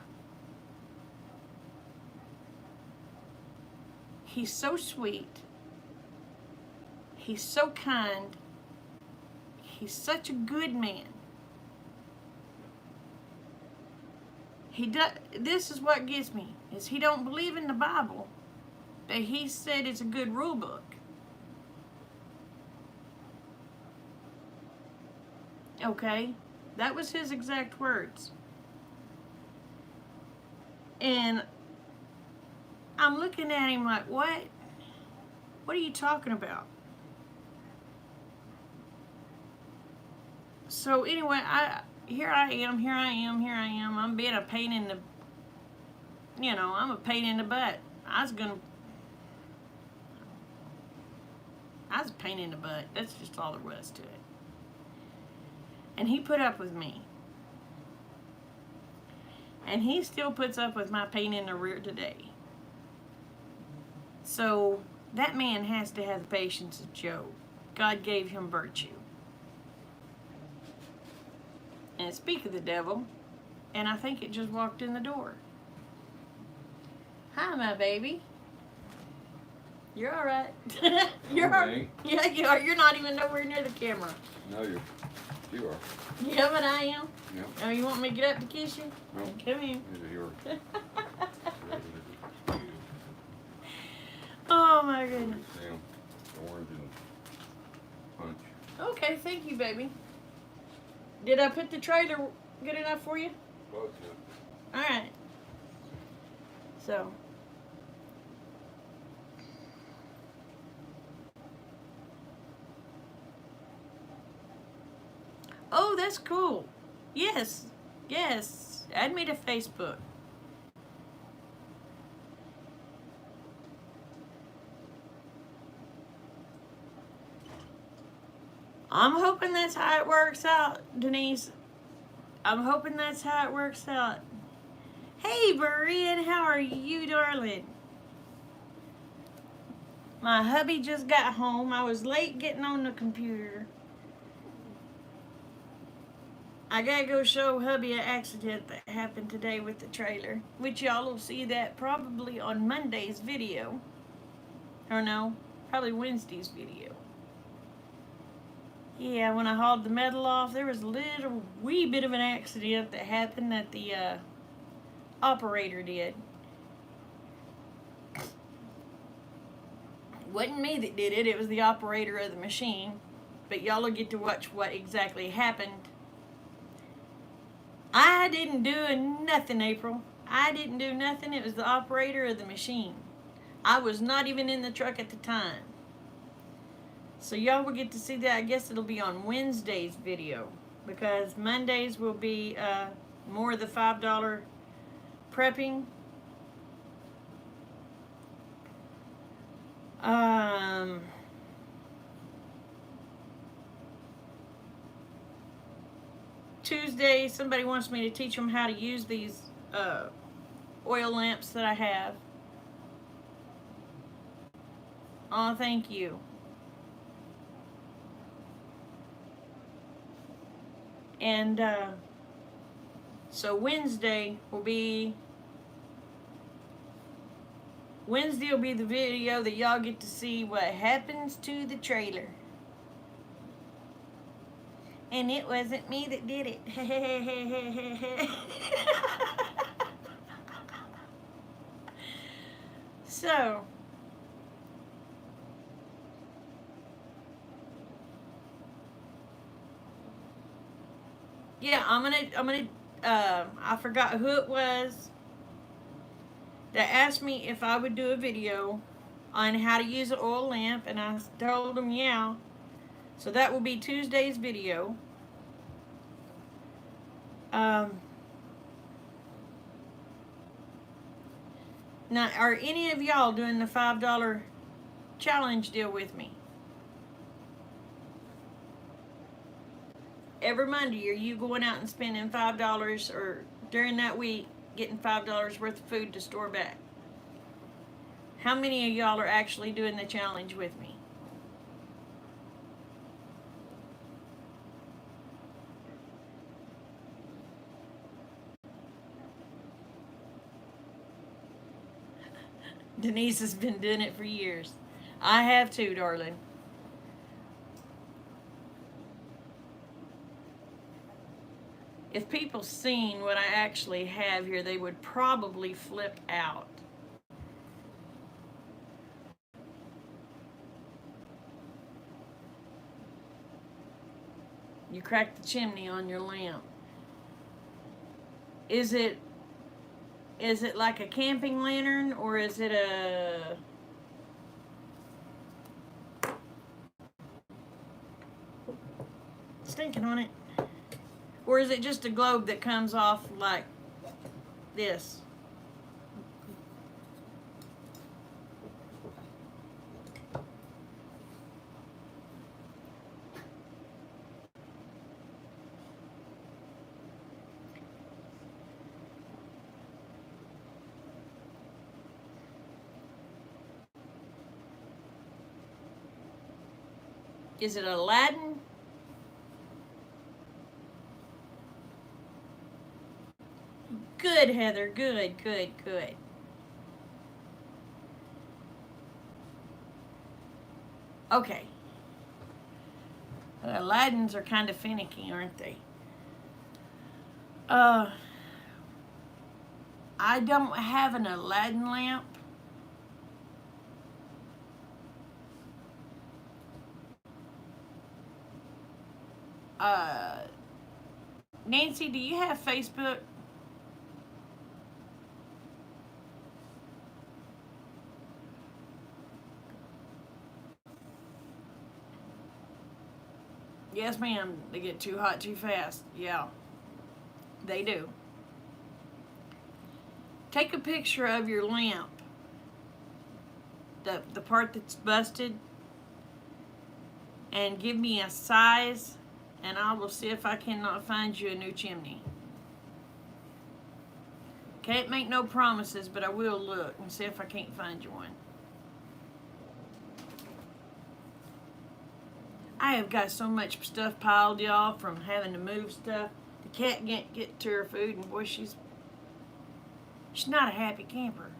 he's so sweet. He's so kind. He's such a good man. This is what gets me, is he don't believe in the Bible, but he said it's a good rule book. Okay? That was his exact words. And I'm looking at him like, what? What are you talking about? So anyway, here I am. I'm being a pain in the, I'm a pain in the butt. I was a pain in the butt. That's just all there was to it. And he put up with me. And he still puts up with my pain in the rear today. So that man has to have the patience of Job. God gave him virtue. And speak of the devil, and I think it just walked in the door. Hi, my baby. You're all right. You're all right. Yeah, you are. You're not even nowhere near the camera. No, you are. Yeah, but I am. Yeah. Oh, you want me to get up to kiss you? No. Come in. These are yours. Oh my goodness. Damn. Orange and punch. Okay, thank you, baby. Did I put the trailer good enough for you? Close enough. All right. So. Oh, that's cool. Yes. Yes. Add me to Facebook. I'm hoping that's how it works out, Denise. I'm hoping that's how it works out. Hey, Brian, how are you, darling? My hubby just got home. I was late getting on the computer. I gotta go show hubby an accident that happened today with the trailer, which y'all will see that probably on Monday's video. Or no, probably Wednesday's video. Yeah, when I hauled the metal off, there was a little wee bit of an accident that happened that the operator did. It wasn't me that did it, it was the operator of the machine. But y'all will get to watch what exactly happened. I didn't do nothing, April. I didn't do nothing. It was the operator of the machine. I was not even in the truck at the time. So y'all will get to see that. I guess it'll be on Wednesday's video, because Mondays will be more of the $5 prepping. Tuesday, somebody wants me to teach them how to use these oil lamps that I have. Oh, thank you. And so Wednesday will be the video that y'all get to see what happens to the trailer. And it wasn't me that did it. So, yeah, I forgot who it was that asked me if I would do a video on how to use an oil lamp, and I told them yeah. So that will be Tuesday's video. Now, are any of y'all doing the $5 challenge deal with me? Every Monday, are you going out and spending $5, or during that week getting $5 worth of food to store back? How many of y'all are actually doing the challenge with me? Denise has been doing it for years. I have too, darling. If people seen what I actually have here, they would probably flip out. You cracked the chimney on your lamp. Is it like a camping lantern, or is it a stinking on it? Or is it just a globe that comes off like this? Is it Aladdin? Good, Heather. Good, good, good. Okay. Aladdins are kind of finicky, aren't they? I don't have an Aladdin lamp. Nancy, do you have Facebook? Yes, ma'am. They get too hot too fast. Yeah, they do. Take a picture of your lamp. The part that's busted. And give me a size, and I will see if I cannot find you a new chimney. Can't make no promises, but I will look and see if I can't find you one. I have got so much stuff piled, y'all, from having to move stuff. The cat can't get to her food, and boy, she's not a happy camper.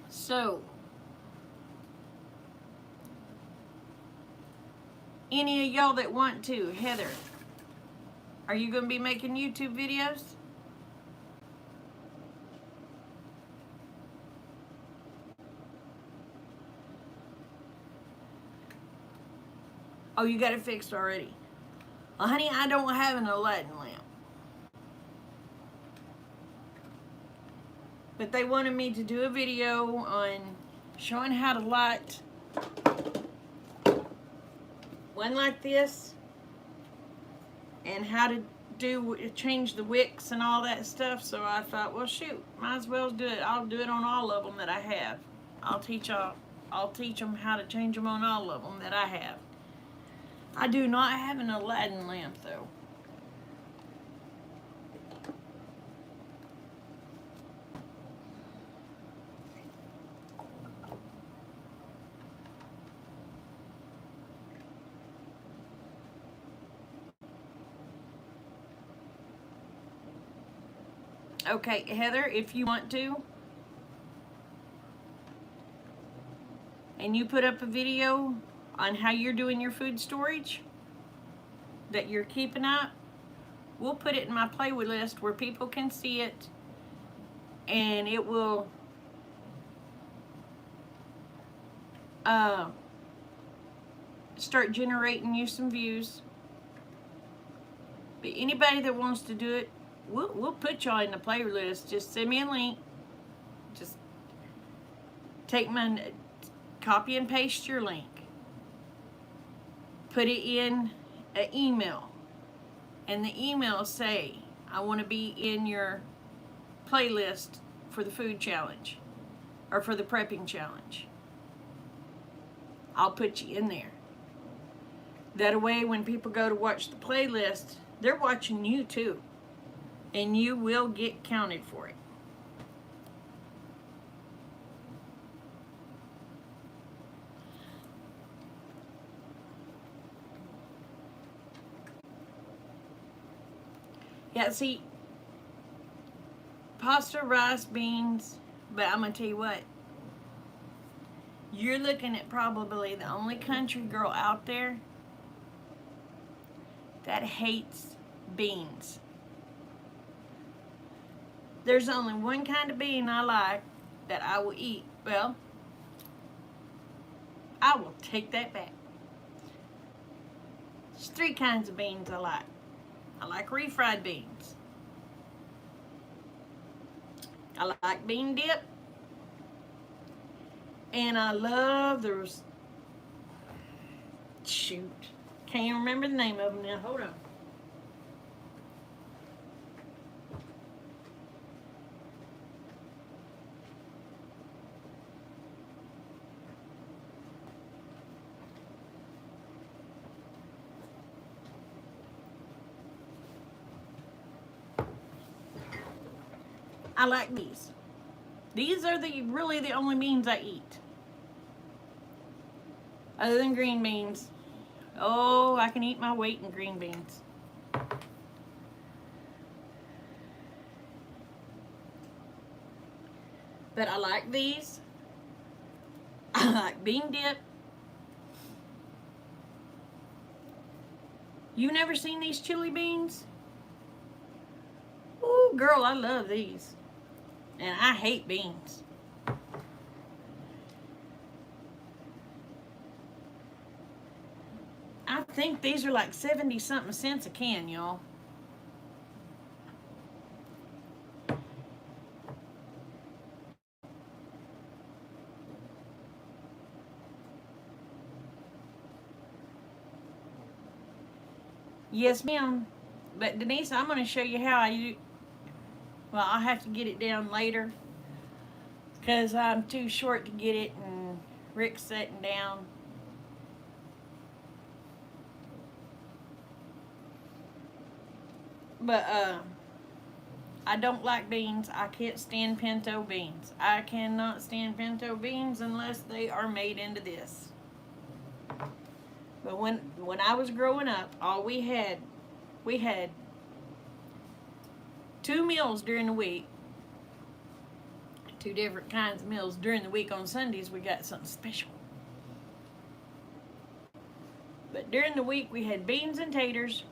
So, any of y'all that want to, Heather, are you going to be making YouTube videos? Oh, you got it fixed already. Well, honey, I don't have an Aladdin lamp. But they wanted me to do a video on showing how to light one like this and how to change the wicks and all that stuff. So I thought, well, shoot, might as well do it. I'll do it on all of them that I have. I'll teach them how to change them on all of them that I have. I do not have an Aladdin lamp though. Okay, Heather, if you want to, and you put up a video on how you're doing your food storage that you're keeping up, we'll put it in my playlist where people can see it, and it will start generating you some views. But anybody that wants to do it, we'll put y'all in the playlist. Just send me a link. Just take my copy and paste your link. Put it in an email. And the email say, I want to be in your playlist for the food challenge or for the prepping challenge. I'll put you in there. That way when people go to watch the playlist, they're watching you too. And you will get counted for it. Yeah, see, pasta, rice, beans, but I'm going to tell you what. You're looking at probably the only country girl out there that hates beans. There's only one kind of bean I like that I will eat. Well, I will take that back. There's 3 kinds of beans I like. I like refried beans. I like bean dip. And I love those, shoot, can't even remember the name of them now. Hold on. I like these. These are really the only beans I eat. Other than green beans. Oh, I can eat my weight in green beans. But I like these. I like bean dip. You never seen these chili beans? Ooh, girl, I love these. And I hate beans. I think these are like 70-something cents a can, y'all. Yes, ma'am. But Denise, I'm going to show you how I do. Well, I'll have to get it down later because I'm too short to get it and Rick's sitting down. But I don't like beans. I can't stand pinto beans. I cannot stand pinto beans unless they are made into this. But when I was growing up, we had 2 meals during the week. 2 different kinds of meals during the week. On Sundays, we got something special. But during the week, we had beans and taters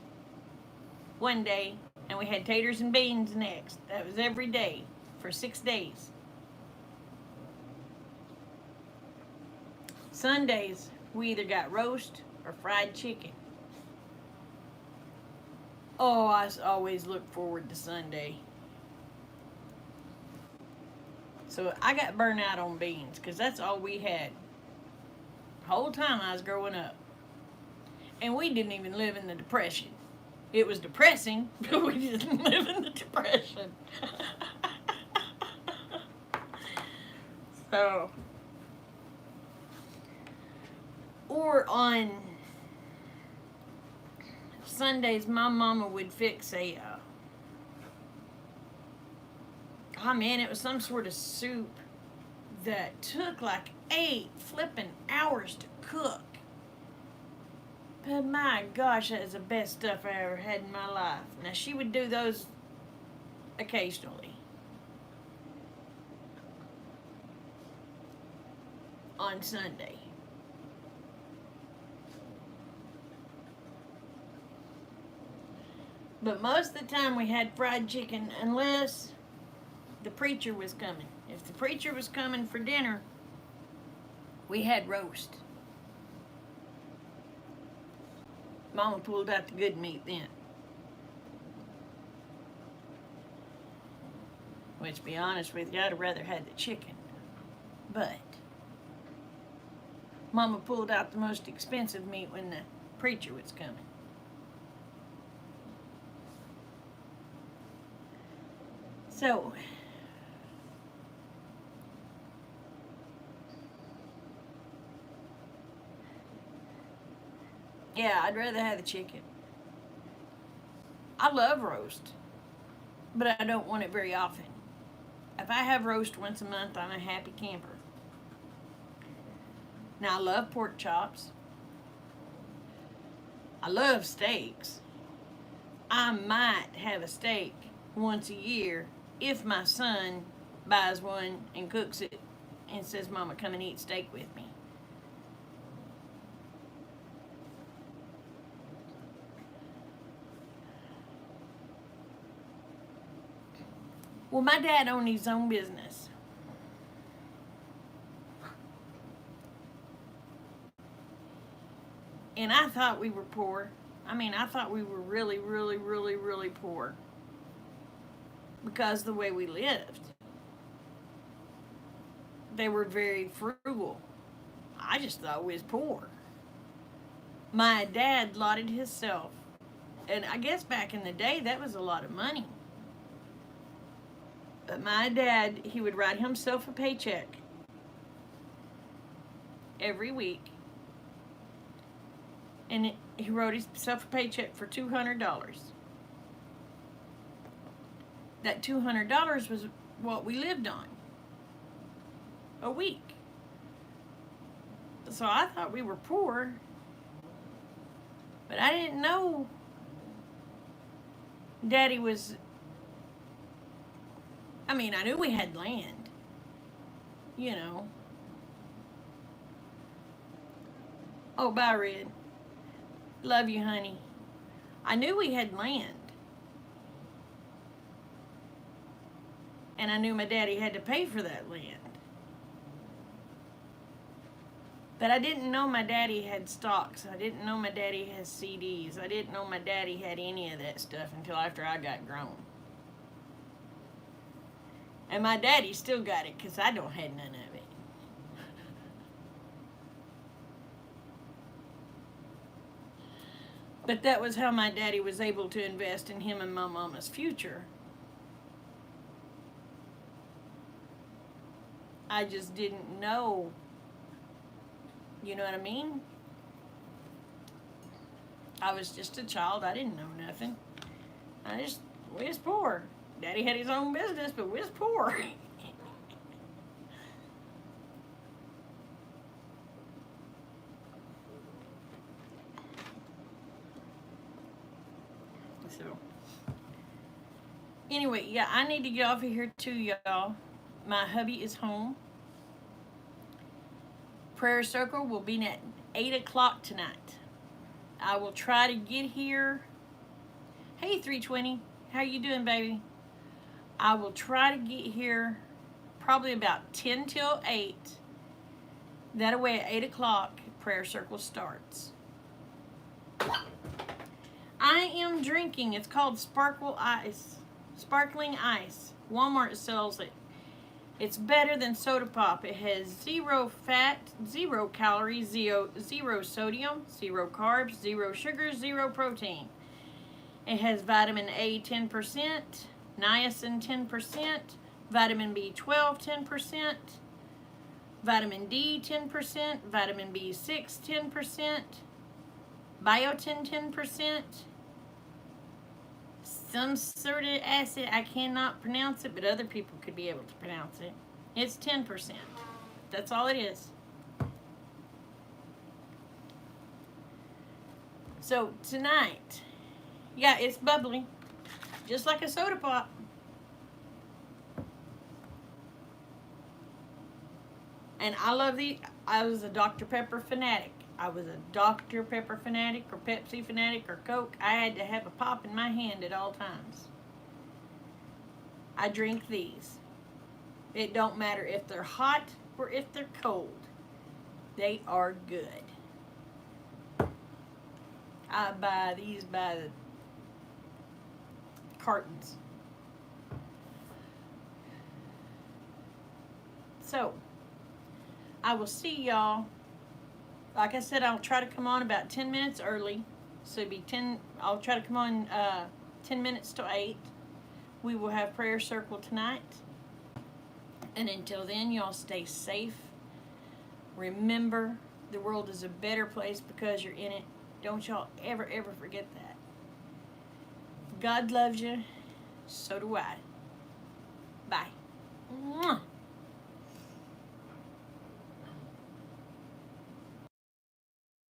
one day, and we had taters and beans next. That was every day for 6 days. Sundays, we either got roast or fried chicken. Oh, always look forward to Sunday. So I got burnt out on beans because that's all we had the whole time I was growing up. And we didn't even live in the Depression. It was depressing, but we didn't live in the Depression. So, or on Sundays, my mama would fix oh man, it was some sort of soup that took like 8 flipping hours to cook. But my gosh, that is the best stuff I ever had in my life. Now, she would do those occasionally. On Sunday. But most of the time we had fried chicken unless the preacher was coming. If the preacher was coming for dinner, we had roast. Mama pulled out the good meat then. Which, to be honest with you, I'd have rather had the chicken. But Mama pulled out the most expensive meat when the preacher was coming. So, yeah, I'd rather have the chicken. I love roast, but I don't want it very often. If I have roast once a month, I'm a happy camper. Now, I love pork chops. I love steaks. I might have a steak once a year if my son buys one and cooks it and says, Mama, come and eat steak with me. Well, my dad owned his own business. And I thought we were poor. I mean, I thought we were really, really, really, really poor because of the way we lived. They were very frugal. I just thought we was poor. My dad lotted himself. And I guess back in the day, that was a lot of money. But my dad, he would write himself a paycheck every week. And he wrote himself a paycheck for $200. That $200 was what we lived on a week. So I thought we were poor, but I didn't know Daddy was, I mean, I knew we had land, you know. Oh, bye, Red. Love you, honey. I knew we had land. And I knew my daddy had to pay for that land. But I didn't know my daddy had stocks. I didn't know my daddy has CDs. I didn't know my daddy had any of that stuff until after I got grown. And my daddy still got it because I don't have none of it. But that was how my daddy was able to invest in him and my mama's future. I just didn't know. You know what I mean? I was just a child. I didn't know nothing. We was poor. Daddy had his own business, but we was poor. So, anyway, yeah, I need to get off of here too, y'all. My hubby is home. Prayer circle will be at 8 o'clock tonight. I will try to get here. Hey, 320. How you doing, baby? I will try to get here probably about 10 till 8. That way at 8 o'clock, prayer circle starts. I I am drinking, it's called Sparkling Ice. Walmart sells it. It's better than soda pop. It has 0 fat, 0 calories, 0 sodium, 0 carbs, 0 sugars, 0 protein. It has vitamin A 10%, niacin 10%, vitamin B12 10%, vitamin D 10%, vitamin B6 10%, biotin 10%, some sort of acid, I cannot pronounce it, but other people could be able to pronounce it. It's 10%. That's all it is. So tonight, yeah, it's bubbly, just like a soda pop. And I love these. I was a Dr. Pepper fanatic. I was a Dr. Pepper fanatic or Pepsi fanatic or Coke. I had to have a pop in my hand at all times. I drink these. It don't matter if they're hot or if they're cold. They are good. I buy these by the cartons. So, I will see y'all. Like I said, I'll try to come on about 10 minutes early. So it'll be 10, I'll try to come on 10 minutes to 8. We will have prayer circle tonight. And until then, y'all stay safe. Remember, the world is a better place because you're in it. Don't y'all ever, ever forget that. God loves you. So do I. Bye. Mwah.